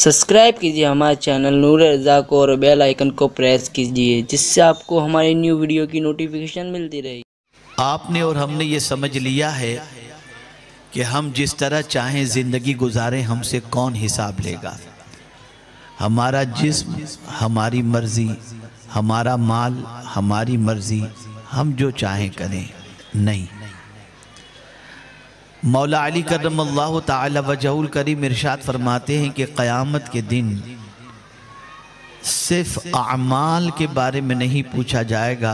Subscribe कीजिए हमारे channel नूर रज़ा को और बेल आइकन को प्रेस कीजिए जिससे आपको हमारी न्यू वीडियो की नोटिफिकेशन मिलती रहे। आपने और हमने ये समझ लिया है कि हम जिस तरह चाहें ज़िंदगी गुजारें, हमसे कौन हिसाब लेगा। हमारा जिस्म हमारी मर्ज़ी, हमारा माल हमारी मर्ज़ी, हम जो चाहें करें। नहीं, मौला अली करमल्लाहु ताला वजहुल करीम इरशाद फरमाते हैं कि क़यामत के दिन सिर्फ अमाल के बारे में नहीं पूछा जाएगा,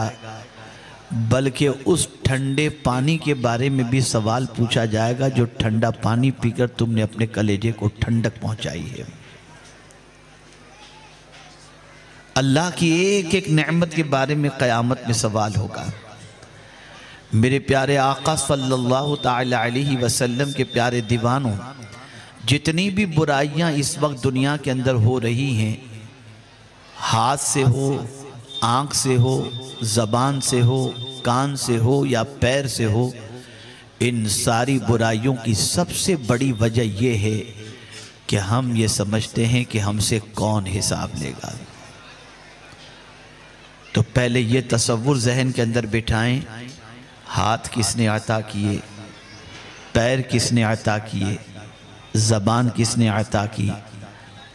बल्कि उस ठंडे पानी के बारे में भी सवाल पूछा जाएगा जो ठंडा पानी पीकर तुमने अपने कलेजे को ठंडक पहुंचाई है। अल्लाह की एक एक नेमत के बारे में क़यामत में सवाल होगा। मेरे प्यारे आका सल्लल्लाहु ताला अलैहि वसल्लम के प्यारे दीवानों, जितनी भी बुराइयां इस वक्त दुनिया के अंदर हो रही हैं, हाथ से हो, आँख से हो, ज़बान से हो, कान से हो या पैर से हो, इन सारी बुराइयों की सबसे बड़ी वजह यह है कि हम ये समझते हैं कि हमसे कौन हिसाब लेगा। तो पहले ये तसव्वुर जहन के अंदर बिठाएं, हाथ किसने अता किए, पैर किसने अता किए, ज़बान किसने अता की,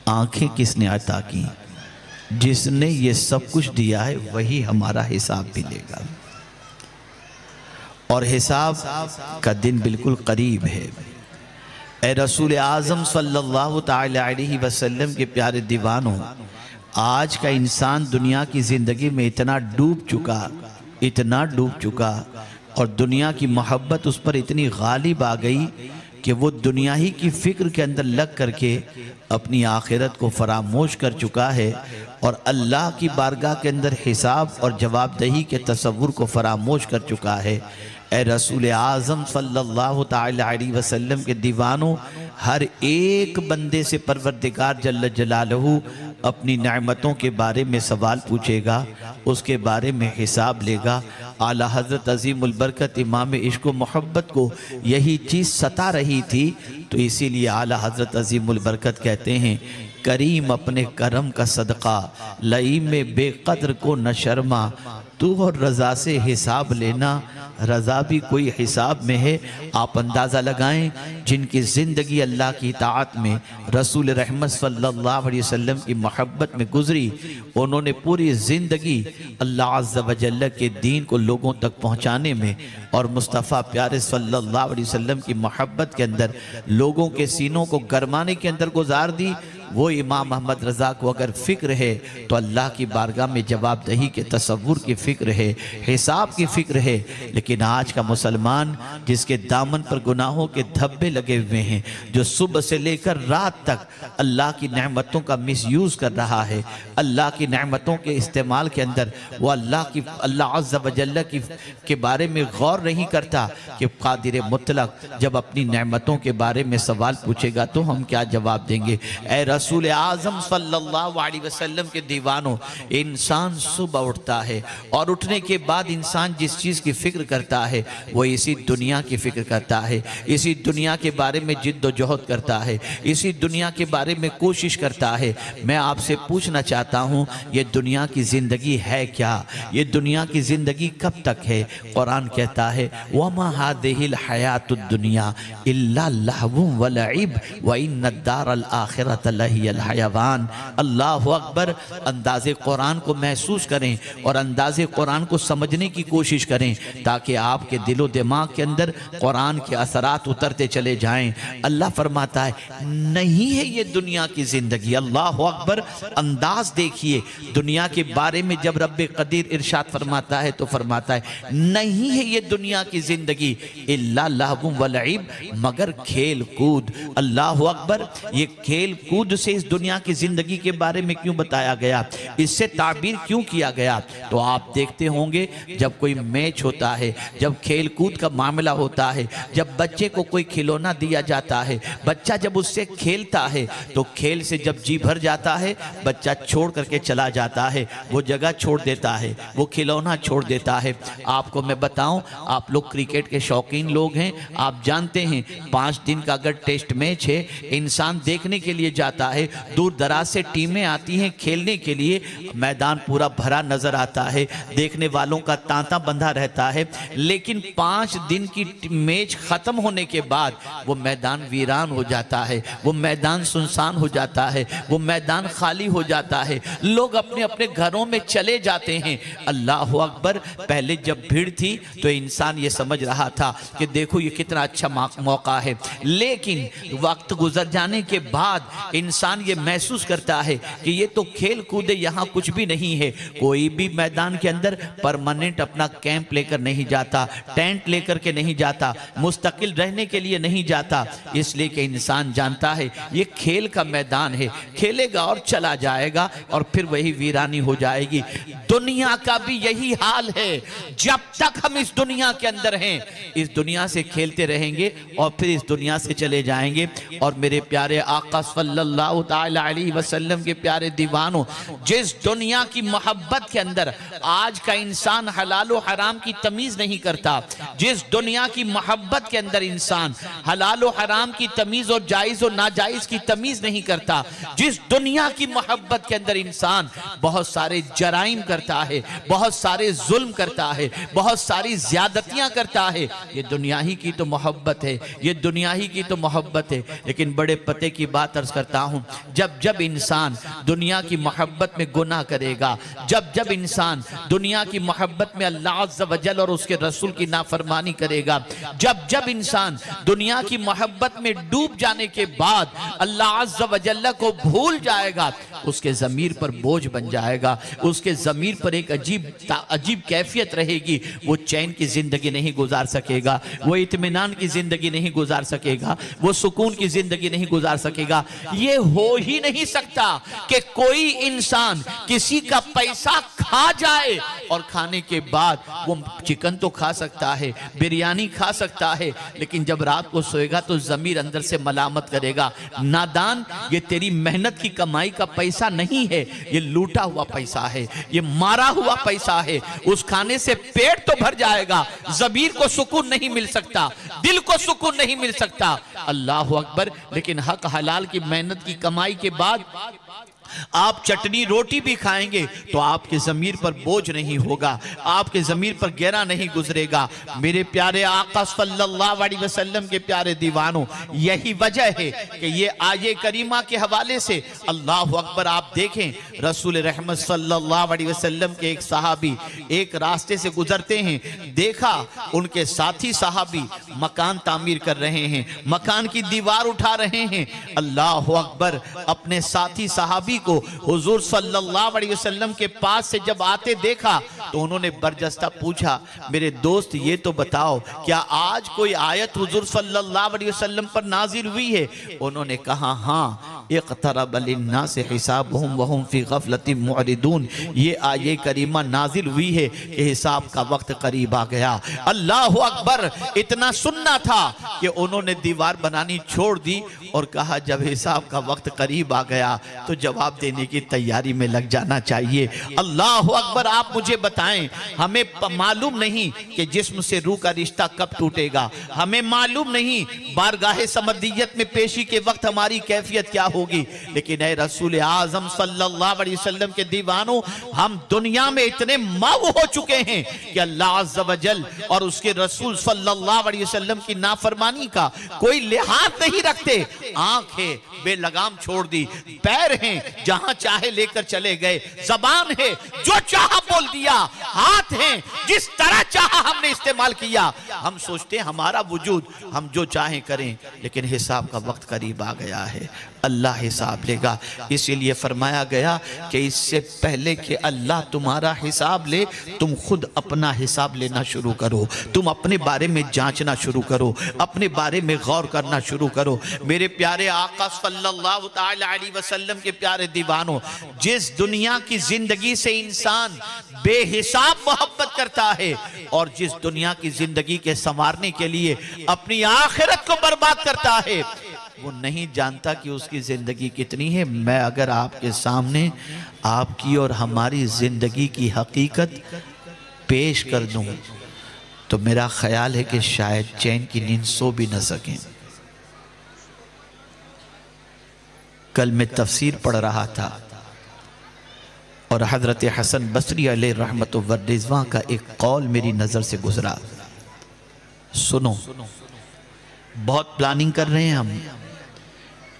आँखें किसने अता की। जिसने ये सब कुछ दिया है वही हमारा हिसाब भी लेगा, और हिसाब का दिन बिल्कुल करीब है। ए रसूल आज़म सल्लल्लाहु ताला अलैहि वसल्लम के प्यारे दीवानों, आज का इंसान दुनिया की ज़िंदगी में इतना डूब चुका और दुनिया की मोहब्बत उस पर इतनी गालिब आ गई कि वो दुनिया ही की फ़िक्र के अंदर लग करके अपनी आखिरत को फरामोश कर चुका है, और अल्लाह की बारगाह के अंदर हिसाब और जवाबदही के तसव्वुर को फरामोश कर चुका है। ए रसूल आज़म सल्लल्लाहु ताला अलैहि वसल्लम के दीवानों, हर एक बंदे से परवरदिगार जल्ल जलालहू अपनी नेमतों के बारे में सवाल पूछेगा, उसके बारे में हिसाब लेगा। आला हज़रत अज़ीमुल बरकत इमाम इश्क़ व मोहब्बत को यही चीज़ सता रही थी, तो इसीलिए आला हज़रत अज़ीमुल बरकत कहते हैं, करीम अपने करम का सदका, लईम में बेक़द्र को न शर्मा, तू और रज़ा से हिसाब लेना, रज़ा भी कोई हिसाब में है। आप अंदाज़ा लगाएं, जिनकी ज़िंदगी अल्लाह की इताअत में, रसूल रहमत सल्लल्लाहु अलैहि वसल्लम की मोहब्बत में गुजरी, उन्होंने पूरी ज़िंदगी अल्लाह अज़्ज़ व जल्ल के दीन को लोगों तक पहुँचाने में और मुस्तफ़ा प्यारे सल्लल्लाहु अलैहि वसल्लम की मोहब्बत के अंदर लोगों के सीनों को गरमाने के अंदर गुजार दी। वो इमाम अहमद रज़ा को अगर फ़िक्र है तो अल्लाह की बारगाह में जवाबदही के तसव्वुर की फ़िक्र है, हिसाब की फ़िक्र है। लेकिन आज का मुसलमान, जिसके दामन पर गुनाहों के धब्बे लगे हुए हैं, जो सुबह से लेकर रात तक अल्लाह की नेमतों का मिसयूज़ कर रहा है, अल्लाह की नेमतों के इस्तेमाल के अंदर वो अल्लाह अज़्ज़ व जल्ल के बारे में गौर नहीं करता कि क़ादिर मुतलक जब अपनी नेमतों के बारे में सवाल पूछेगा तो हम क्या जवाब देंगे। ए रसूल आज़म सल्लल्लाहु अलैहि वसल्लम के दीवानों, इंसान सुबह उठता है और उठने के बाद इंसान जिस चीज़ की फ़िक्र करता है वो इसी दुनिया की फ़िक्र करता है, इसी दुनिया के बारे में जिद्दोजहद करता है, इसी दुनिया के बारे में कोशिश करता है। मैं आपसे पूछना चाहता हूँ, ये दुनिया की ज़िंदगी है क्या? ये दुनिया की ज़िंदगी कब तक है? कुरान कहता है, वमा हादिहिल हयातुद दुनिया इल्ला लहवुन व लइब व इन्नद दारल आखिरत लहियल हयावान। अल्लाहु अकबर। अंदाज़े कुरान को महसूस करें और अंदाज़े कुरान को समझने की कोशिश करें, ताकि आपके दिलो दिमाग के अंदर कुरान के असरात उतरते चले जाएं। अल्लाह फरमाता है, नहीं है ये दुनिया की ज़िंदगी। अल्लाहु अकबर। अंदाज देखिए दुनिया के बारे में, जब रब्बे कदीर इरशाद फरमाता है तो फरमाता है, नहीं है ये दुनिया की ज़िंदगी इल्ला लहवुन व लइब, मगर खेल कूद। अल्लाहु अकबर। ये खेल कूद से इस दुनिया की ज़िंदगी के बारे में क्यों बताया गया, इससे ताबीर क्यों किया गया? तो आप देखते होंगे, जब कोई मैच होता है, जब खेल कूद का मामला होता है, जब बच्चे को कोई खिलौना दिया जाता है, बच्चा जब उससे खेलता है तो खेल से जब जी भर जाता है, बच्चा छोड़ करके चला जाता है, वो जगह छोड़ देता है, वो खिलौना छोड़ देता है। आपको मैं बताऊं, आप लोग क्रिकेट के शौकीन लोग हैं, आप जानते हैं 5 दिन का अगर टेस्ट मैच है, इंसान देखने के लिए जाता है, दूर दराज से टीमें आती हैं खेलने के लिए, मैदान पूरा भरा नजर आता है, देखने वालों का तांता बंधा रहता है। लेकिन 5 दिन की मैच खत्म होने के बाद वो मैदान वीरान हो जाता है, वो मैदान सुनसान हो जाता है, वो मैदान खाली हो जाता है, लोग अपने अपने घरों में चले जाते हैं। अल्लाह अकबर। पहले जब भीड़ थी तो इंसान ये समझ रहा था कि देखो ये कितना अच्छा मौका है, लेकिन वक्त गुजर जाने के बाद इंसान ये महसूस करता है कि ये तो खेल कूदे, यहाँ कुछ भी नहीं है। कोई भी मैदान के अंदर परमानेंट अपना कैंप लेकर नहीं जाता, टेंट लेकर के नहीं जाता, मुस्तकिल रहने के लिए नहीं जाता, इसलिए कि इंसान जानता है ये खेल का मैदान है, खेलेगा और चला जाएगा और फिर वही वीरानी हो जाएगी। दुनिया का भी यही हाल है। जब तक हम इस दुनिया के अंदर हैं, इस दुनिया से खेलते रहेंगे और फिर इस दुनिया से चले जाएंगे। और मेरे प्यारे आका सल्लल्लाहु ताला अलैहि वसल्लम के प्यारे दीवानों, जिस दुनिया की मोहब्बत के अंदर आज का इंसान हलाल और हराम की तमीज नहीं करता, जिस दुनिया की मोहब्बत के अंदर इंसान हलाल और हराम की तमीज और जायज और नाजायज की तमीज नहीं करता, जिस दुनिया की मोहब्बत के अंदर इंसान बहुत सारे जराइम करता है, बहुत सारे जुल्म करता है, बहुत सारी ज्यादतियां करता है, ये दुनिया ही की तो मोहब्बत है, ये दुनिया ही की तो मोहब्बत है। लेकिन बड़े पते की बात अर्ज करता हूं, जब जब इंसान दुनिया की मोहब्बत में गुनाह करेगा, जब जब इंसान दुनिया की मोहब्बत में अल्लाह अज़्ज़ व जल और उसके रसूल की नाफरमानी करेगा, जब जब इंसान दुनिया की मोहब्बत में डूब जाने के बाद अल्लाह अज़्ज़ व जल को भूल जाएगा, उसके ज़मीर पर बोझ बन जाएगा, उसके ज़मीर पर एक अजीब कैफियत रहेगी। वो चैन की जिंदगी नहीं गुजार सकेगा, वो इत्मीनान की जिंदगी नहीं गुजार सकेगा, वो सुकून की जिंदगी नहीं गुजार सकेगा। ये हो ही नहीं सकता कि कोई इंसान किसी का पैसा खा जाए और खाने के बाद वो चिकन तो खा सकता है, बिरयानी खा सकता है, लेकिन जब रात को सोएगा तो ज़मीर अंदर से मलामत करेगा, नादान ये तेरी मेहनत की कमाई का पैसा नहीं है, ये लूटा हुआ पैसा है, ये मारा हुआ पैसा है। उस खाने से पेट तो भर जाएगा, ज़मीर को सुकून नहीं मिल सकता, दिल को सुकून नहीं मिल सकता। अल्लाह अकबर। लेकिन हक हलाल की मेहनत की कमाई के बाद आप चटनी रोटी भी खाएंगे तो आपके ज़मीर पर बोझ नहीं होगा, आपके ज़मीर पर गहरा नहीं गुजरेगा। मेरे प्यारे आका सल्लल्लाहु अलैहि वसल्लम के प्यारे दीवानों, यही वजह है कि ये आये करीमा के हवाले से अल्लाह अकबर आप देखें, रसूल रहमत सल्लल्लाहु अलैहि वसल्लम के एक सहाबी एक रास्ते से गुजरते हैं, देखा उनके साथी सहाबी मकान तामीर कर रहे हैं, मकान की दीवार उठा रहे हैं। अल्लाह अकबर। अपने साथी सहाबी को हुजूर सल्लल्लाहु अलैहि वसल्लम के पास से जब आते देखा तो उन्होंने बरजस्ता पूछा, मेरे दोस्त ये तो बताओ क्या आज कोई आयत हुजूर सल्लल्लाहु अलैहि वसल्लम पर नाजिल हुई है? उन्होंने कहा हाँ, इक़्तरब लिन्नासि हिसाबुहुम वहुम फी गफ़लतिन मुअरिदून, ये आये करीमा नाजिल हुई है कि हिसाब का वक्त करीब आ गया। अल्लाहु अकबर। इतना सुनना था कि उन्होंने दीवार बनानी छोड़ दी और कहा जब हिसाब का वक्त करीब आ गया तो जवाब देने की तैयारी में लग जाना चाहिए। अल्लाह अकबर। आप मुझे बताएं, हमें मालूम नहीं कि जिस्म से रूह का रिश्ता कब टूटेगा, हमें मालूम नहीं बारगाहे समदियत में पेशी के वक्त हमारी कैफियत क्या होगी, लेकिन ऐ रसूल आज़म सल्लल्लाहु अलैहि वसल्लम के दीवानों, हम दुनिया में इतने मऊ हो चुके हैं कि अल्लाह अज़्ज़ व जल और उसके रसूल सल्लल्लाहु अलैहि वसल्लम की नाफरमानी का कोई लिहाज नहीं रखते। आंख है बेलगाम छोड़ दी, पैर हैं जहां चाहे लेकर चले गए, जबान है जो चाहा बोल दिया, हाथ हैं जिस तरह चाहा हमने इस्तेमाल किया। हम सोचते हैं हमारा वजूद हम जो चाहे करें, लेकिन हिसाब का वक्त करीब आ गया है, अल्लाह हिसाब लेगा। इसीलिए फरमाया गया कि इससे पहले कि अल्लाह तुम्हारा हिसाब ले, तुम खुद अपना हिसाब लेना शुरू करो, तुम अपने बारे में जांचना शुरू करो, अपने बारे में गौर करना शुरू करो। मेरे प्यारे आका सल्लल्लाहु ताला अलैहि वसल्लम के प्यारे दीवानों, जिस दुनिया की जिंदगी से इंसान बेहिसाब मोहब्बत करता है और जिस दुनिया की जिंदगी के संवारने के लिए अपनी आखिरत को बर्बाद करता है, वो नहीं जानता कि उसकी ज़िंदगी कितनी है। मैं अगर आपके सामने आपकी और हमारी ज़िंदगी की हकीकत पेश कर दूं तो मेरा ख्याल है कि शायद चैन की नींद सो भी न सकें। कल मैं तफसीर पढ़ रहा था और हज़रत हसन बसरी अलैहि रहमत व रिज़वान का एक कौल मेरी नज़र से गुजरा। सुनो, बहुत प्लानिंग कर रहे हैं हम,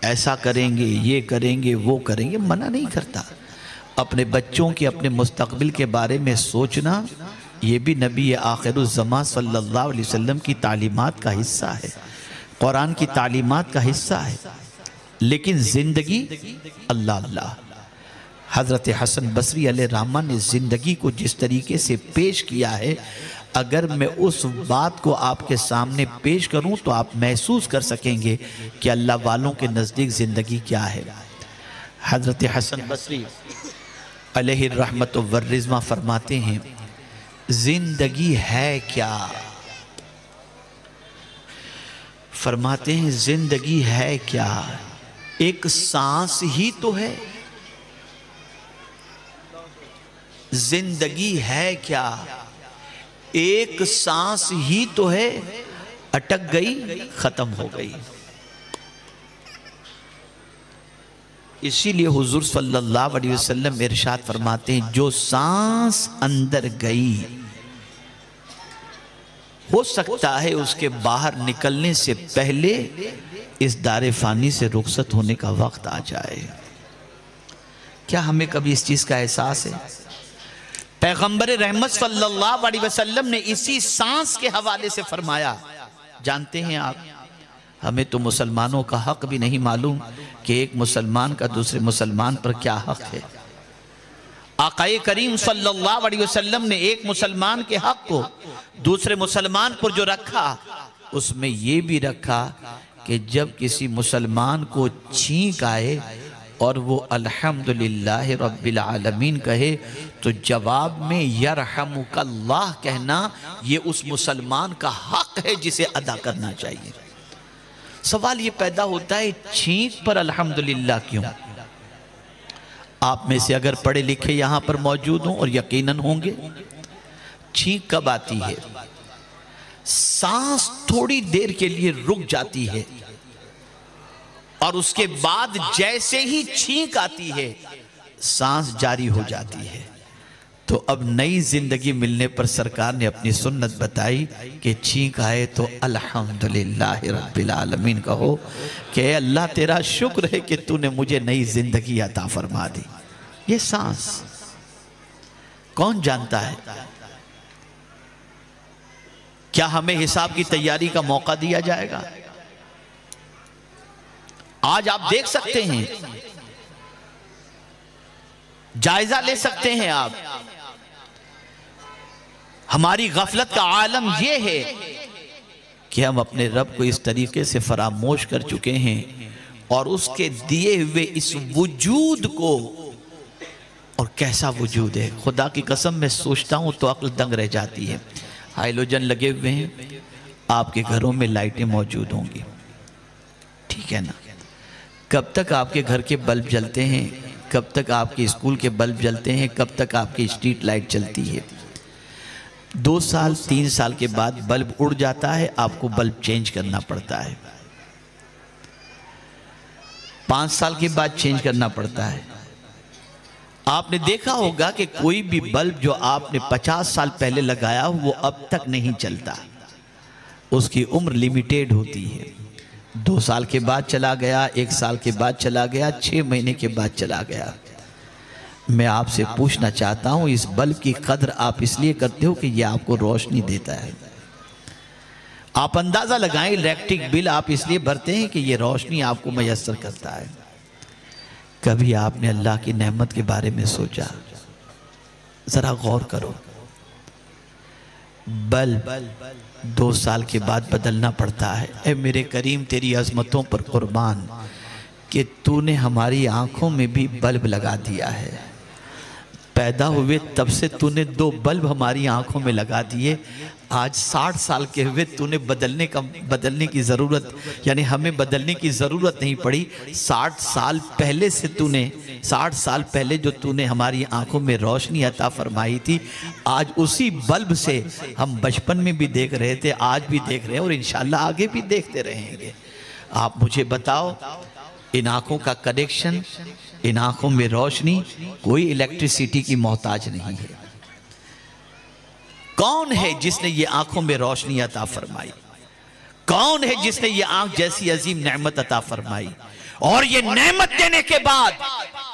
ऐसा करेंगे, ये करेंगे, वो करेंगे, मना नहीं करता। अपने बच्चों के, अपने मुस्तकबिल के बारे में सोचना, ये भी नबी आखिरुज़्ज़मान सल्लल्लाहु अलैहि वसल्लम की तालीमात का हिस्सा है, कुरान की तालीमात का हिस्सा है। लेकिन ज़िंदगी अल्लाह अल्लाह। हज़रत हसन बसरी अलैहि रहमान ने ज़िंदगी को जिस तरीके से पेश किया है, अगर मैं उस बात को आपके सामने पेश करूं तो आप महसूस कर सकेंगे कि अल्लाह वालों के नज़दीक ज़िंदगी क्या है। हज़रत हसन बसरी अलैहि रहमत व रिज़वान फरमाते हैं, ज़िंदगी है क्या? फरमाते हैं ज़िंदगी है क्या? एक सांस ही तो है। जिंदगी है क्या? एक सांस ही तो है, अटक गई, खत्म हो गई। इसीलिए हुजूर सल्लल्लाहु अलैहि वसल्लम इरशाद फरमाते हैं, जो सांस अंदर गई, हो सकता है उसके बाहर निकलने से पहले इस दारे फानी से रुखसत होने का वक्त आ जाए। क्या हमें कभी इस चीज का एहसास है? पैगंबर रहमत सल्लल्लाहु अलैहि वसल्लम ने इसी सांस के हवाले से फरमाया। जानते हैं आप, हमें तो मुसलमानों का हक भी नहीं मालूम कि एक मुसलमान का दूसरे मुसलमान पर क्या हक है। आकाए करीम सल्लल्लाहु अलैहि वसल्लम ने एक मुसलमान के हक को दूसरे मुसलमान पर जो रखा, उसमें यह भी रखा कि जब किसी मुसलमान को छींक आए और वो अल्हम्दुलिल्लाह रब्बिल आलमीन कहे, तो जवाब में यरहमुकल्लाह कहना ये उस मुसलमान का हक है जिसे अदा करना चाहिए। सवाल ये पैदा होता है, छींक पर अल्हम्दुलिल्लाह क्यों? आप में से अगर पढ़े लिखे यहां पर मौजूद हों, और यकीनन होंगे, छींक कब आती है? सांस थोड़ी देर के लिए रुक जाती है और उसके बाद जैसे ही छींक आती है, सांस जारी हो जाती है। तो अब नई जिंदगी मिलने पर सरकार ने अपनी सुन्नत बताई कि छींक आए तो अल्हम्दुलिल्लाह रब्बिल आलमीन कहो कि अल्लाह तेरा शुक्र है कि तूने मुझे नई जिंदगी अता फरमा दी। ये सांस कौन जानता है? क्या हमें हिसाब की तैयारी का मौका दिया जाएगा? आज आप देख सकते हैं, जायजा ले सकते हैं आप। हमारी गफलत का आलम यह है कि हम अपने रब को इस तरीके से फरामोश कर चुके हैं और उसके दिए हुए इस वजूद को, और कैसा वजूद है, खुदा की कसम मैं सोचता हूं तो अक्ल दंग रह जाती है। हाइलोजन लगे हुए हैं, आपके घरों में लाइटें मौजूद होंगी, ठीक है ना? कब तक आपके घर के बल्ब जलते हैं? कब तक आपके स्कूल के बल्ब जलते हैं? कब तक आपकी स्ट्रीट लाइट चलती है? 2 साल 3 साल के बाद बल्ब उड़ जाता है, आपको बल्ब चेंज करना पड़ता है। 5 साल के बाद चेंज करना पड़ता है। आपने देखा होगा कि कोई भी बल्ब जो आपने 50 साल पहले लगाया हो वो अब तक नहीं चलता, उसकी उम्र लिमिटेड होती है। 2 साल के बाद चला गया, 1 साल के बाद चला गया, 6 महीने के बाद चला गया। मैं आपसे पूछना चाहता हूं, इस बल्ब की कदर आप इसलिए करते हो कि यह आपको रोशनी देता है। आप अंदाजा लगाएं, इलेक्ट्रिक बिल आप इसलिए भरते हैं कि यह रोशनी आपको मैसर करता है। कभी आपने अल्लाह की नेमत के बारे में सोचा? जरा गौर करो, बल्ब 2 साल के बाद बदलना पड़ता है। ए मेरे करीम, तेरी अजमतों पर कुर्बान कि तूने हमारी आंखों में भी बल्ब लगा दिया है। पैदा हुए तब से तूने 2 बल्ब हमारी आंखों में लगा दिए। आज 60 साल के हुए तूने बदलने की ज़रूरत, यानी हमें बदलने की ज़रूरत नहीं पड़ी। 60 साल पहले से तूने, 60 साल पहले जो तूने हमारी आंखों में रोशनी अता फरमाई थी, आज उसी बल्ब से हम बचपन में भी देख रहे थे, आज भी देख रहे हैं और इंशाल्लाह आगे भी देखते रहेंगे। आप मुझे बताओ, इन आंखों का कनेक्शन, इन आंखों में रोशनी कोई इलेक्ट्रिसिटी की मोहताज नहीं है। कौन है जिसने ये आंखों में रोशनी अता फरमाई? कौन है जिसने ये आंख जैसी अजीम नेमत अता फरमाई? और ये नेमत देने के बाद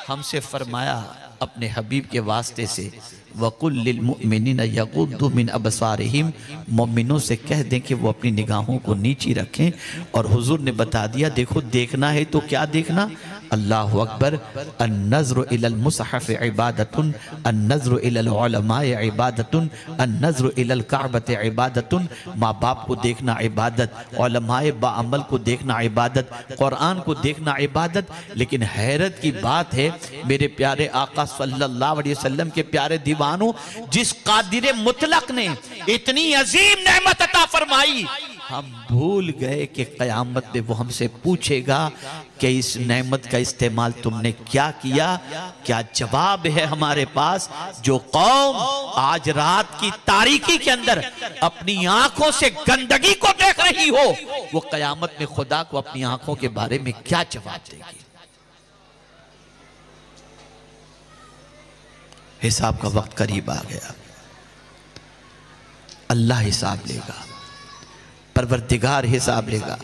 हमसे फरमाया अपने हबीब के वास्ते से, वकुल लिल मुमिनीना यगुद्दू मिन अबसारिहिम, मोमिनों से कह दें कि वो अपनी निगाहों को नीची रखें। और हुजूर ने बता दिया, देखो देखना है तो क्या देखना? अल्लाहु अकबर, अन्नज़्रु इलल मुसहफ़ इबादतुन, अन्नज़्रु इलल उलमाए इबादतुन, अन्नज़्रु इलल काबते इबादतुन। माँ बाप को देखना इबादत, उलमाए बाअमल को देखना इबादत, कुरान को देखना इबादत। लेकिन हैरत की बात है मेरे प्यारे आका सल्लल्लाहु अलैहि वसल्लम के प्यारे दीवानों, जिस कादिर मुतलक ने इतनी अजीम नेमत अता फरमाई, हम भूल गए कि क़यामत में वो हमसे पूछेगा कि इस नेमत का इस्तेमाल तुमने क्या किया। क्या जवाब है हमारे पास? जो कौम आज रात की तारीकी के अंदर अपनी आंखों से गंदगी को देख रही हो, वो क़यामत में खुदा को अपनी आंखों के बारे में क्या जवाब देगी? हिसाब का वक्त करीब आ गया। अल्लाह हिसाब लेगा, परवरदिगार हिसाब लेगा,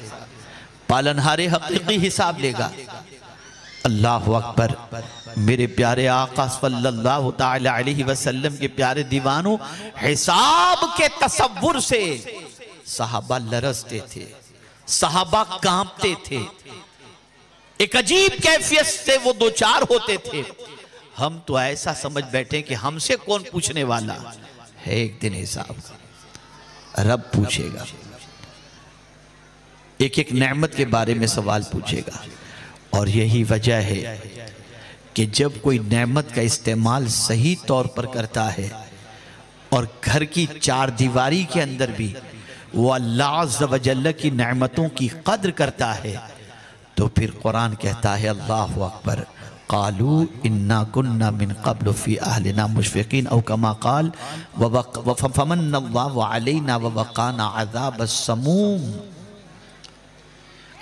पालनहारे हकीकी हिसाब लेगा। अल्लाह अकबर। मेरे प्यारे आका सल्लल्लाहु ताला अलैहि वसल्लम के प्यारे दीवानों, हिसाब के तसव्वुर से सहाबा लरजते थे, सहाबा कांपते थे, एक अजीब कैफियत से वो दो चार होते थे। हम तो ऐसा समझ बैठे कि हमसे कौन पूछने वाला है? एक दिन हिसाब रब पूछेगा, एक एक नेमत के बारे में सवाल पूछेगा। और यही वजह है कि जब कोई नेमत का इस्तेमाल सही तौर पर करता है और घर की चार दीवारी के अंदर भी वो अल्लाह अज़्ज़ व जल्ल की नेमतों की कद्र करता है, तो फिर कुरान कहता है अल्लाहु अकबर, क़ालू इन्ना कुन्ना मिन क़ब्ल फ़ी अहलिना मुशफ़िक़ीन औ कमा क़ाल फ़मन्नल्लाहु अलैना व वक़ाना अज़ाबस्समूम।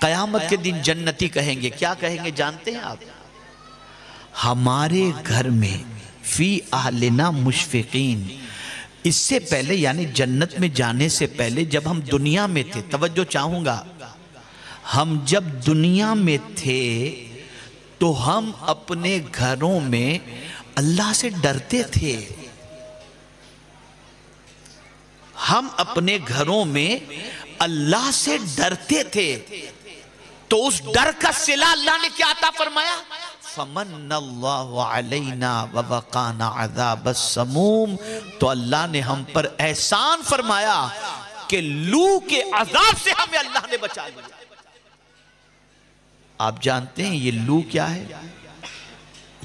क़यामत के दिन जन्नती कहेंगे, क्या कहेंगे जानते हैं आप? हमारे घर में फ़ी अहलिना मुशफ़िक़ीन, इससे पहले यानी जन्नत में जाने से पहले जब हम दुनिया में थे, तवज्जो चाहूँगा, हम जब दुनिया में थे तो हम अपने घरों में अल्लाह से डरते थे। हम अपने घरों में अल्लाह से डरते थे, तो उस डर का सिला अल्लाह ने क्या अता फरमाया? फमन्नल्लाहु अलैना व वक़ाना अज़ाबस्समूम। तो अल्लाह ने हम पर एहसान फरमाया कि लू के अजाब से हमें अल्लाह ने बचा लिया। आप जानते हैं ये लू क्या है?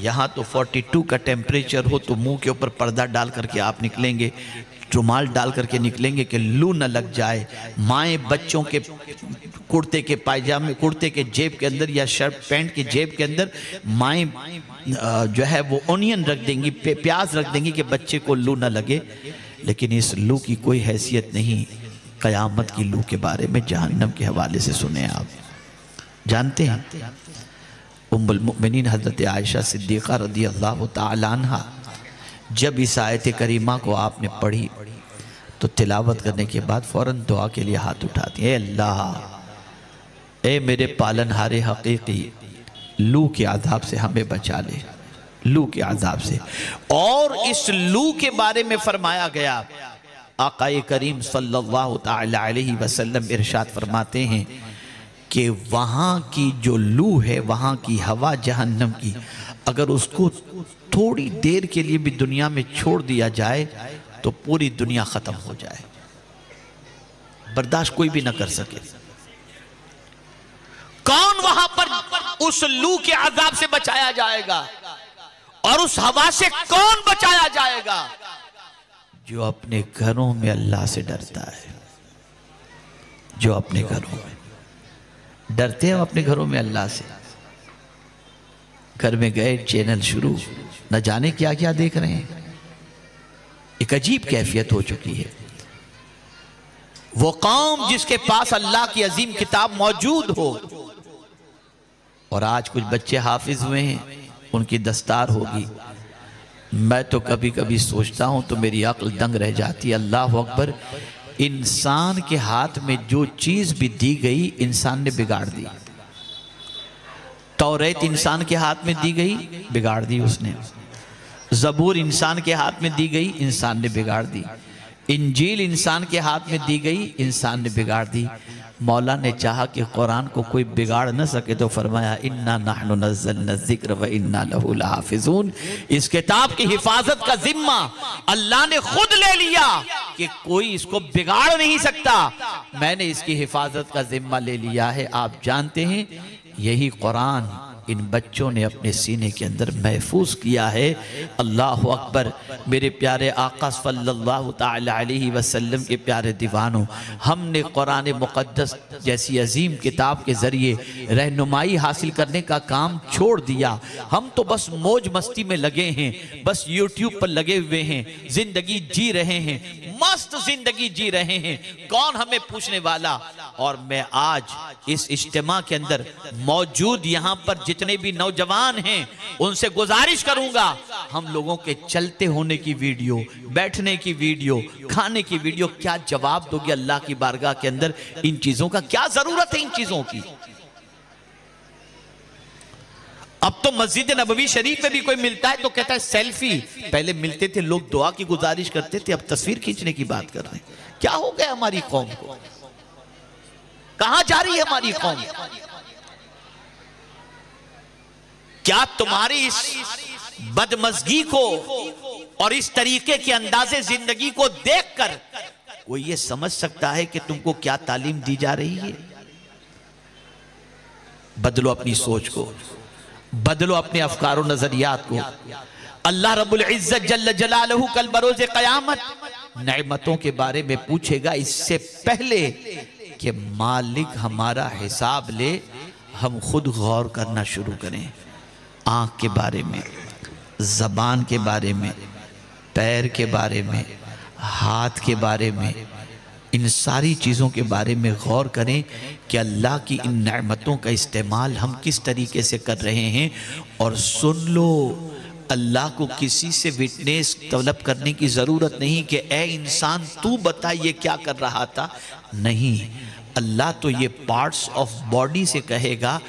यहाँ तो 42 का टेम्परेचर हो तो मुंह के ऊपर पर्दा डाल करके आप निकलेंगे, रुमाल डाल करके निकलेंगे कि लू न लग जाए। माएँ बच्चों के कुर्ते के पायजामे, कुर्ते के जेब के अंदर या शर्ट पैंट के जेब के अंदर माएँ जो है वो ओनियन रख देंगी, प्याज रख देंगी कि बच्चे को लू न लगे। लेकिन इस लू की कोई हैसियत नहीं। क़यामत की लू के बारे में जहन्नम के हवाले से सुने आप। जानते हैं उम्मुल मुमिनीन हज़रत आयशा सिद्दीक़ा रज़ी अल्लाह ताला अन्हा, जब इस आयत करीमा को आपने पढ़ी तो तिलावत करने के बाद फ़ौरन दुआ के लिए हाथ उठाती है, अल्लाह, ए मेरे पालनहारे हकीकी, लू के आज़ाब से हमें बचा ले, लू के आज़ाब से। और इस लू के बारे में फरमाया गया, आक़ाए करीम सल्लल्लाहु ताला अलैहि वसल्लम इरशाद फरमाते हैं कि वहाँ की जो लू है, वहाँ की हवा जहन्नम की, अगर उसको थोड़ी देर के लिए भी दुनिया में छोड़ दिया जाए तो पूरी दुनिया ख़त्म हो जाए, बर्दाश्त कोई भी ना कर सके। कौन वहाँ पर उस लू के अजाब से बचाया जाएगा और उस हवा से कौन बचाया जाएगा? जो अपने घरों में अल्लाह से डरता है, जो अपने घरों में डरते हैं, अपने घरों में अल्लाह से। घर में गए, चैनल शुरू, न जाने क्या क्या देख रहे हैं, एक अजीब कैफियत हो चुकी है। वो कौम जिसके पास अल्लाह की अजीम किताब मौजूद हो, और आज कुछ बच्चे हाफिज हुए हैं, उनकी दस्तार होगी। मैं तो कभी कभी सोचता हूं तो मेरी अक्ल दंग रह जाती है। अल्लाह अकबर, इंसान के हाथ में जो चीज भी दी गई इंसान ने बिगाड़ दी। तौरेत इंसान के हाथ में दी गई, बिगाड़ दी उसने। ज़बूर इंसान के हाथ में दी गई, इंसान ने बिगाड़ दी। इंजील इंसान के हाथ में दी गई, इंसान ने बिगाड़ दी। मौला ने चाहा कि कुरान को कोई बिगाड़ न सके तो फरमाया इन्ना नहनु नज़्ज़लना ज़िक्र व इन्ना लहू लहाफ़िज़ून। इस किताब की हिफाजत का जिम्मा अल्लाह ने खुद ले लिया कि कोई इसको बिगाड़ नहीं सकता। मैंने इसकी हिफाजत का जिम्मा ले लिया है। आप जानते हैं यही कुरान इन बच्चों ने अपने सीने के अंदर महफूज किया है। अल्लाह अकबर। मेरे प्यारे आका सल्लल्लाहु तआला अलैहि वसल्लम के प्यारे दीवानों, हमने कुरान मुक़द्दस जैसी अजीम किताब के ज़रिए रहनुमाई हासिल करने का काम छोड़ दिया। हम तो बस मौज मस्ती में लगे हैं, बस यूट्यूब पर लगे हुए हैं, ज़िंदगी जी रहे हैं, मस्त ज़िंदगी जी रहे हैं। कौन हमें पूछने वाला। और मैं आज इस इज्तिमा के अंदर मौजूद यहाँ पर जितने भी नौजवान हैं उनसे गुजारिश करूंगा, हम लोगों के चलते होने की वीडियो, बैठने की वीडियो, खाने की वीडियो क्या जवाब दोगे अल्लाह की बारगाह के अंदर। इन चीजों का क्या जरूरत है, इन चीजों की। अब तो मस्जिद नबवी शरीफ में भी कोई मिलता है तो कहता है सेल्फी। पहले मिलते थे लोग दुआ की गुजारिश करते थे, अब तस्वीर खींचने की बात कर रहे हैं। क्या हो गया हमारी कौम को, कहां जा रही है हमारी कौम। क्या तुम्हारी इस बदमज़गी को और इस तरीके के अंदाजे जिंदगी को देखकर कोई ये समझ सकता है कि तुमको क्या तालीम दी जा रही है। बदलो अपनी सोच को, बदलो अपने अफकार और नजरियात को। अल्लाह रब्बुल इज्जत जल्ल जलालहू कल बरोज़े क़यामत नेमतों के बारे में पूछेगा, इससे पहले कि मालिक हमारा हिसाब ले हम खुद गौर करना शुरू करें। आँख के बारे में, ज़बान के बारे में, पैर के बारे में, हाथ के बारे में, इन सारी चीज़ों के बारे में गौर करें कि अल्लाह की इन नेमतों का इस्तेमाल हम किस तरीके से कर रहे हैं। और सुन लो, अल्लाह को किसी से विटनेस तलब करने की ज़रूरत नहीं कि ए इंसान तू बता ये क्या कर रहा था। नहीं, अल्लाह तो ये पार्ट्स ऑफ बॉडी से कहेगा,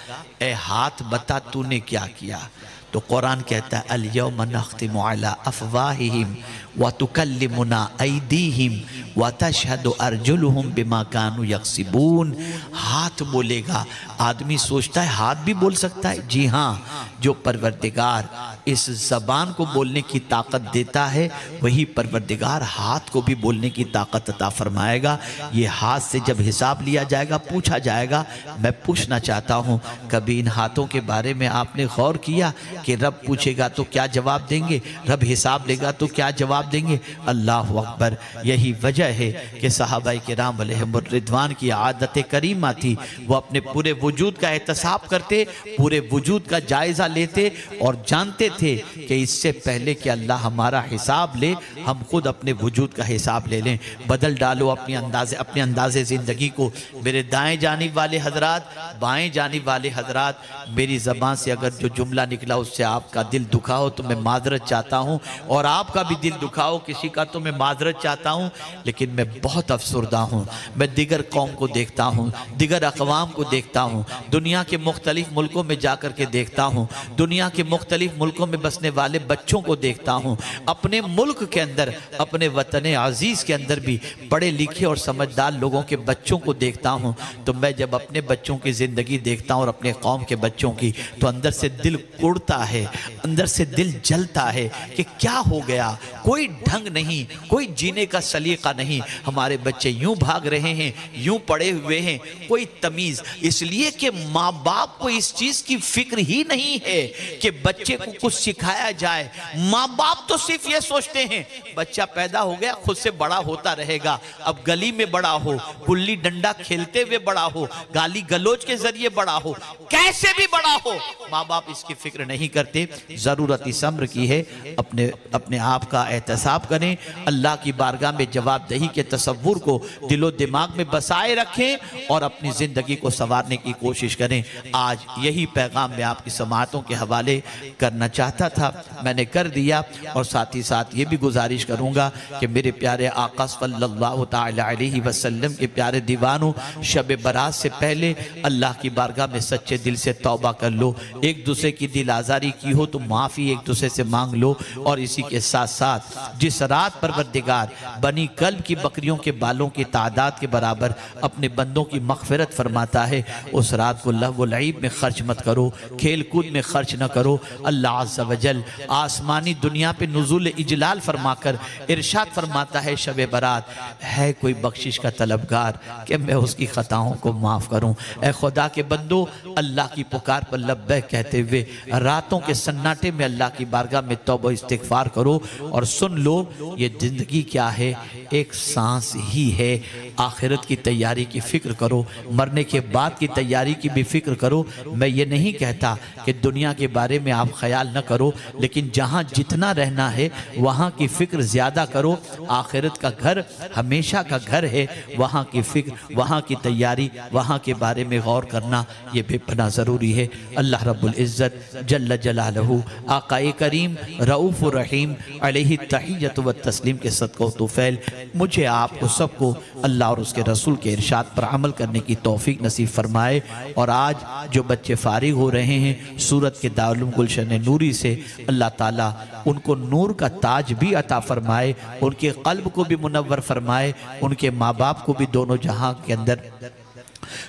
ए हाथ बता तूने क्या किया। तो कुरान कहता है अल-यौम नख्तिमु अला अफ़वाहिहिम व तुकल्लिमुना ऐदीहिम व तशहदु अर्जुलुहुम बिमा कानू यक्सिबून। हाथ बोलेगा। आदमी सोचता है हाथ भी बोल सकता है। जी हाँ, जो परवरदिगार इस ज़बान को बोलने की ताकत देता है वही परवरदिगार हाथ को भी बोलने की ताकत अता फरमाएगा। ये हाथ से जब हिसाब लिया जाएगा, पूछा जाएगा। मैं पूछना चाहता हूँ, कभी इन हाथों के बारे में आपने गौर किया कि रब पूछेगा तो क्या जवाब देंगे, रब हिसाब लेगा तो क्या जवाब देंगे। अल्लाह अकबर। यही वजह है कि सहाबाए किराम अलैहिमुर रिदवान की आदत करीमा थी, वो अपने पूरे वजूद का एहतसाब करते, पूरे वजूद का जायज़ा लेते और जानते थे कि इससे पहले कि अल्लाह हमारा हिसाब ले, हम खुद अपने वजूद का हिसाब ले लें। बदल डालो अपने अंदाज़े ज़िंदगी को। मेरे दाएं जानिब वाले हजरात, बाएं जानिब वाले हजरात, मेरी ज़बान से अगर जो जुमला निकला उससे आपका दिल दुखा हो तो मैं माजरत चाहता हूँ, और आपका भी दिल दुखा हो किसी का तो मैं माजरत चाहता हूँ। लेकिन मैं बहुत अफसरदा हूँ। मैं दिगर कौम को देखता हूँ, दिगर अक़वाम को देखता हूँ, दुनिया के मुख्तलिफ मुल्कों में जा कर के देखता हूँ, दुनिया के मुख्तलिफ मुल्कों में बसने वाले बच्चों को देखता हूँ, अपने मुल्क के अंदर, अपने वतन अजीज़ के अंदर भी पढ़े लिखे और समझदार लोगों के बच्चों को देखता हूँ। तो मैं जब अपने बच्चों की ज़िंदगी देखता हूँ और अपने कौम के बच्चों की, तो अंदर से दिल कुड़ता है, अंदर से दिल जलता है कि क्या हो गया। कोई ढंग नहीं, कोई जीने का सलीका नहीं। हमारे बच्चे यूं भाग रहे हैं, यूं पड़े हुए हैं, कोई तमीज़। इसलिए कि माँ बाप को इस चीज़ की फिक्र ही नहीं है कि बच्चे को कुछ सिखाया जाए। माँ बाप तो सिर्फ ये सोचते हैं बच्चा पैदा हो गया, खुद से बड़ा होता रहेगा। अब गली में बड़ा हो, गुल्ली डंडा खेलते हुए बड़ा हो, गाली गलोच के जरिए बड़ा हो, कैसे भी बड़ा हो, माँ बाप इसकी फिक्र नहीं नहीं करते। ज़रूरत इस अम्र की है, अपने आप का एहतसाब करें, अल्लाह की बारगाह में जवाबदेही के तसव्वुर को दिलो दिमाग में बसाए रखें और अपनी ज़िंदगी को संवारने की कोशिश करें। आज यही पैगाम मैं आपकी समाअतों के हवाले करना चाहता था, मैंने कर दिया। और साथ ही साथ ये भी गुजारिश करूँगा कि मेरे प्यारे आका सल्लल्लाहु तआला अलैहि वसल्लम के प्यारे दीवानों, शब बरात से पहले अल्लाह की बारगाह में सच्चे दिल से तौबा कर लो। एक दूसरे की दिल आज़ारी की हो तो माफ़ी एक दूसरे से मांग लो। और इसी के साथ साथ जिस रात परवरदिगार बनी कल्ब की बकरियों के बालों की तादाद के बराबर अपने बंदों की मग़फ़िरत फरमाता है, उस रात को लहव व लईब में खर्च मत करो, खेल कूद में खर्च न करो। अल्लाह अज़्ज़ व जल आसमानी दुनिया पे नुज़ूल इजलाल फरमाकर इरशाद फरमाता है, शब बरात है कोई बख्शिश का तलबगार कि मैं उसकी ख़ताओं को माफ़ करूँ। ए खुदा के बंदो, अल्लाह की पुकार पर लब्बैक कहते हुए रातों के सन्नाटे में अल्लाह की बारगाह में तौबा इस्तिग़फ़ार करो। और सुन लो, ये ज़िंदगी क्या है, एक सांस ही है। आखिरत की तैयारी की फ़िक्र करो, मरने के बाद की तैयारी की भी फ़िक्र करो। मैं ये नहीं कहता कि दुनिया के बारे में आप ख्याल न करो, लेकिन जहाँ जितना रहना है वहाँ की फ़िक्र ज़्यादा करो। आखिरत का घर हमेशा का घर है, वहाँ की फ़िक्र, वहाँ की तैयारी, वहाँ के बारे में गौर करना ये बेपनाह ज़रूरी है। अल्लाह रब्बुल इज़्ज़त जल्ल जलालहू आक़ाए करीम रऊफ़ रहीम अलैहि तहिय्यत व तस्लीम के सदक़ो तुफ़ैल मुझे आपको सबको अल्लाह और उसके रसूल के इरशाद पर अमल करने की तौफीक नसीब फरमाए। और आज जो बच्चे फारिग हो रहे हैं सूरत के दारुल उलूम गुलशन नूरी से, अल्लाह ताला उनको नूर का ताज भी अता फरमाए, उनके क़ल्ब को भी मुनव्वर फरमाए, उनके माँ बाप को भी दोनों जहाँ के अंदर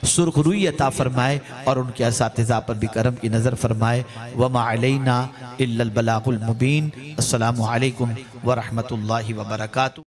सुरखरुई अता फरमाए और उनके असातिज़ा पर भी करम की नज़र फरमाए। वमा अलैना इल्लल बलागुल मुबीन। अस्सलामु अलैकुम व रहमतुल्लाहि व बरकातुहू।